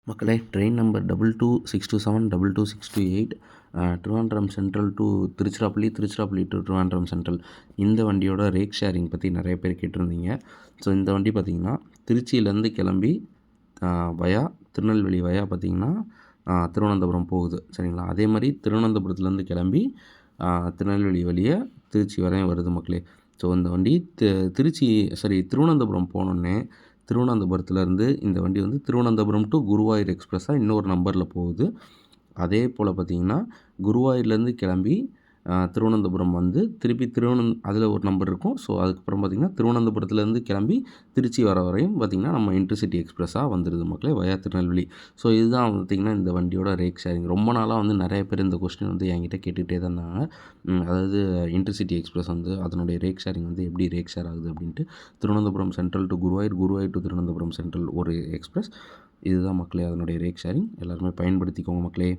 மக்களே, train number 222627 222628 Thiruvananthapuram Central to Tiruchirappalli, Tiruchirappalli to Thiruvananthapuram Central. இந்த வண்டியோட ரேக் ஷேரிங் பற்றி நிறைய பேர் கேட்டிருந்தீங்க. ஸோ இந்த வண்டி பார்த்திங்கன்னா திருச்சியிலேருந்து கிளம்பி வயா திருநெல்வேலி வயா பார்த்திங்கன்னா திருவனந்தபுரம் போகுது. சரிங்களா? அதே மாதிரி திருவனந்தபுரத்துலேருந்து கிளம்பி திருநெல்வேலி வழியே திருச்சி வரையும் வருது மக்களே. ஸோ இந்த வண்டி திருவனந்தபுரம் போனோடனே திருவனந்தபுரத்துலேருந்து இந்த வண்டி வந்து திருவனந்தபுரம் டு குருவாயூர் எக்ஸ்பிரஸாக இன்னொரு நம்பரில் போகுது. அதே போல் பார்த்திங்கன்னா குருவாயூர்லேருந்து கிளம்பி திருவனந்தபுரம் வந்து திருப்பி அதில் ஒரு நம்பர் இருக்கும். ஸோ அதுக்கப்புறம் பார்த்திங்கன்னா திருவனந்தபுரத்துலேருந்து கிளம்பி திருச்சி வரையும் பார்த்திங்கன்னா நம்ம இன்டர்சிட்டி எக்ஸ்பிரஸாக வந்துடுது மக்களே, வயா திருநெல்வேலி. ஸோ இதுதான் பார்த்திங்கன்னா இந்த வண்டியோட ரேக் ஷேரிங். ரொம்ப நாளாக வந்து நிறைய பேர் இந்த கொஸ்டின் வந்து என்கிட்ட கேட்டுகிட்டே தான் இருந்தாங்க. அதாவது இன்டர்சிட்டி எக்ஸ்பிரஸ் வந்து அதனுடைய ரேக் ஷேரிங் வந்து எப்படி ரேக் ஷேர் ஆகுது அப்படின்ட்டு. Thiruvananthapuram central to Guruvayur, Guruvayur to Thiruvananthapuram central ஒரு எக்ஸ்பிரஸ். இதுதான் மக்களே அதனுடைய ரேக் ஷேரிங். எல்லாருமே பயன்படுத்திக்கோங்க மக்களே.